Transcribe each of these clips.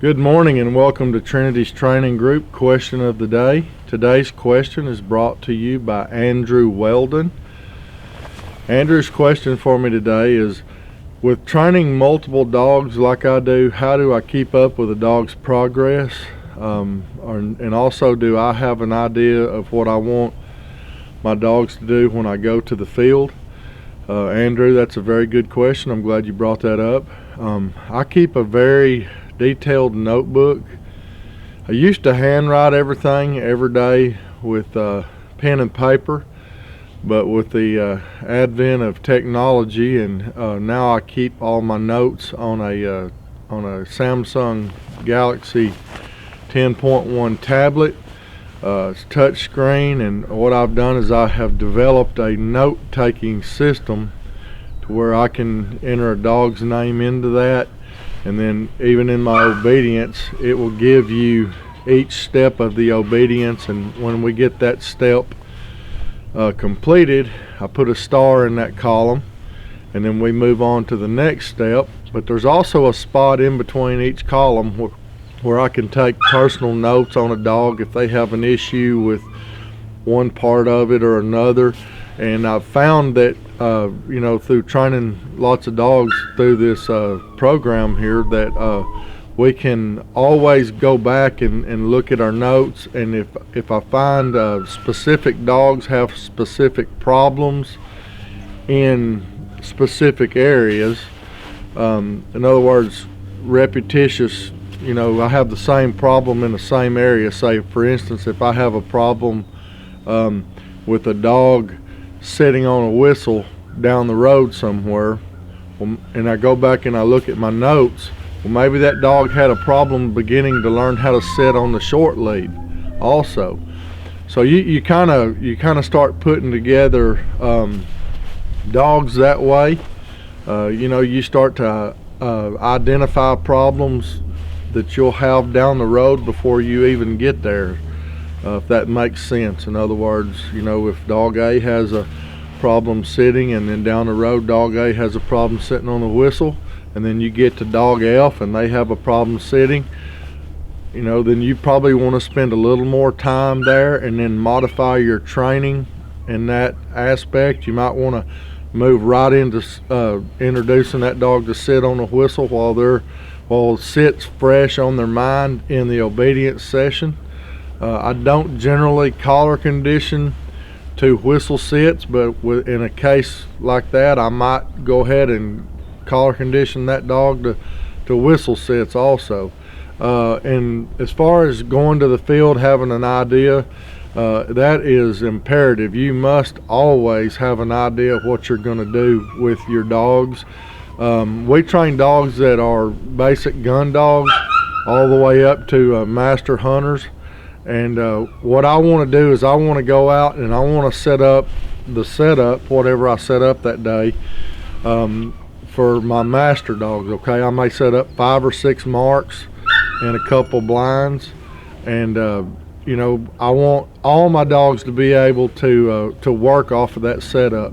Good morning and welcome to Trinity's Training Group Question of the Day. Today's question is brought to you by Andrew Weldon. Andrew's question for me today is, with training multiple dogs like I do, how do I keep up with a dog's progress? And also, do I have an idea of what I want my dogs to do when I go to the field? Andrew, that's a very good question. I'm glad you brought that up. I keep a very detailed notebook. I used to handwrite everything every day with pen and paper, but with the advent of technology, and now I keep all my notes on a Samsung Galaxy 10.1 tablet. It's touch screen, and what I've done is I have developed a note-taking system to where I can enter a dog's name into that, and then even in my obedience it will give you each step of the obedience, and when we get that step completed, I put a star in that column, and then we move on to the next step. But there's also a spot in between each column where I can take personal notes on a dog if they have an issue with one part of it or another. And I've found that through training lots of dogs through this program here, that we can always go back and look at our notes, and if I find specific dogs have specific problems in specific areas, in other words, repetitious, I have the same problem in the same area. Say, for instance, if I have a problem with a dog sitting on a whistle down the road somewhere, and I go back and I look at my notes, well, maybe that dog had a problem beginning to learn how to sit on the short lead also. So you kind of start putting together dogs that way. You start to identify problems that you'll have down the road before you even get there, if that makes sense. In other words, if dog A has a problem sitting, and then down the road dog A has a problem sitting on the whistle, and then you get to dog F and they have a problem sitting, then you probably want to spend a little more time there and then modify your training in that aspect. You might want to move right into introducing that dog to sit on a whistle while sit's fresh on their mind in the obedience session. I don't generally collar condition to whistle sits, but in a case like that, I might go ahead and collar condition that dog to whistle sits also. And as far as going to the field, having an idea, that is imperative. You must always have an idea of what you're going to do with your dogs. We train dogs that are basic gun dogs all the way up to master hunters. And what I want to do is I want to go out and I want to set up whatever I set up that day for my master dogs. Okay, I may set up 5 or 6 marks and a couple blinds, and I want all my dogs to be able to work off of that setup.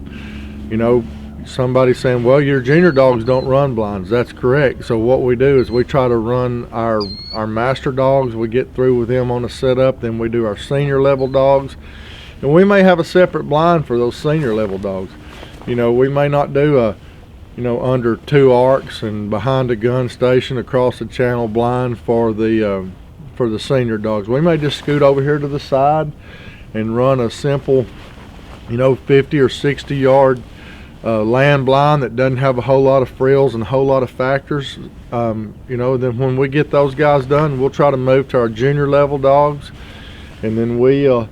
Somebody saying, well, your junior dogs don't run blinds. That's correct. So what we do is we try to run our master dogs. We get through with them on the setup, then we do our senior level dogs, and we may have a separate blind for those senior level dogs. We may not do under 2 arcs and behind a gun station across the channel blind for the senior dogs. We may just scoot over here to the side and run a simple 50 or 60 yard land blind that doesn't have a whole lot of frills and a whole lot of factors. Then when we get those guys done, we'll try to move to our junior level dogs, and then we'll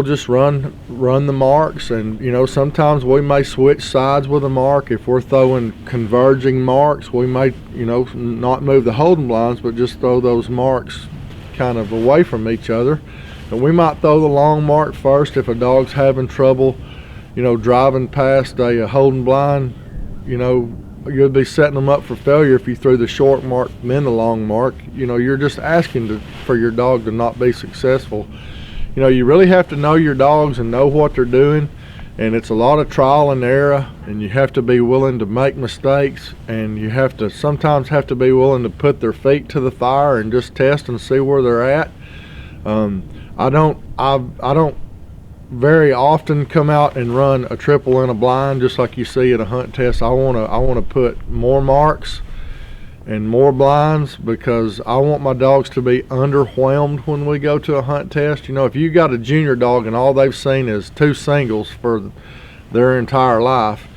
just run the marks. And sometimes we may switch sides with a mark. If we're throwing converging marks, we may not move the holding blinds, but just throw those marks kind of away from each other. And we might throw the long mark first if a dog's having trouble driving past a holding blind. You'll be setting them up for failure if you threw the short mark then the long mark. You're just asking for your dog to not be successful. You really have to know your dogs and know what they're doing, and it's a lot of trial and error, and you have to be willing to make mistakes, and you have to sometimes have to be willing to put their feet to the fire and just test and see where they're at. I don't very often come out and run a triple in a blind just like you see at a hunt test. I want to put more marks and more blinds because I want my dogs to be underwhelmed when we go to a hunt test. You know, if you got a junior dog and all they've seen is 2 singles for their entire life,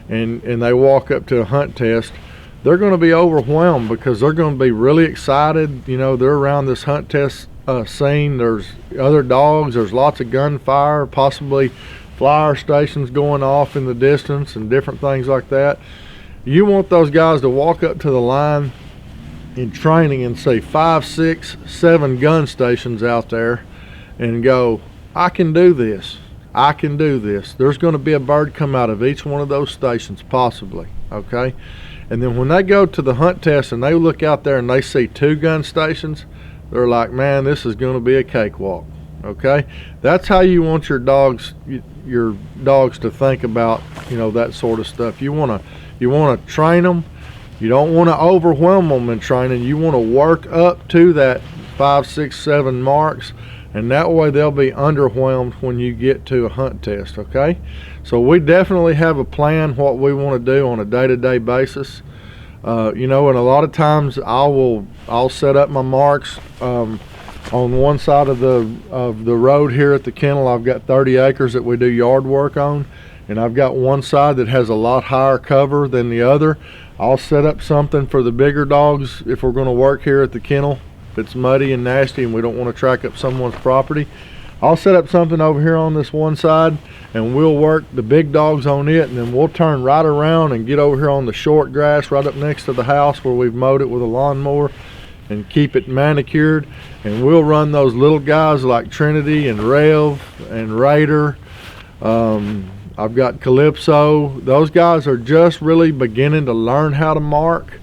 and they walk up to a hunt test, they're going to be overwhelmed because they're going to be really excited. You know, they're around this hunt test scene. There's other dogs, there's lots of gunfire, possibly flyer stations going off in the distance and different things like that. You want those guys to walk up to the line in training and see 5, 6, 7 gun stations out there and go, I can do this, I can do this. There's going to be a bird come out of each one of those stations possibly, okay? And then when they go to the hunt test and they look out there and they see 2 gun stations, they're like, man, this is going to be a cakewalk. Okay, that's how you want your dogs to think about, you know, that sort of stuff. You want to train them. You don't want to overwhelm them in training. You want to work up to that 5, 6, 7 marks, and that way they'll be underwhelmed when you get to a hunt test. Okay, so we definitely have a plan what we want to do on a day-to-day basis. You know, and a lot of times I'll set up my marks on one side of the road here at the kennel. I've got 30 acres that we do yard work on, and I've got one side that has a lot higher cover than the other. I'll set up something for the bigger dogs if we're going to work here at the kennel. If it's muddy and nasty and we don't want to track up someone's property, I'll set up something over here on this one side, and we'll work the big dogs on it, and then we'll turn right around and get over here on the short grass right up next to the house where we've mowed it with a lawnmower and keep it manicured, and we'll run those little guys like Trinity and Rev and Raider. I've got Calypso. Those guys are just really beginning to learn how to mark.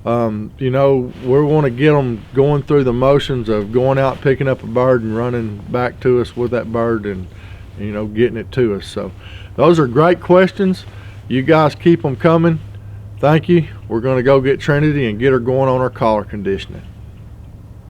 You know, we want to get them going through the motions of going out, picking up a bird and running back to us with that bird and, you know, getting it to us. So those are great questions. You guys keep them coming. Thank you. We're going to go get Trinity and get her going on her collar conditioning.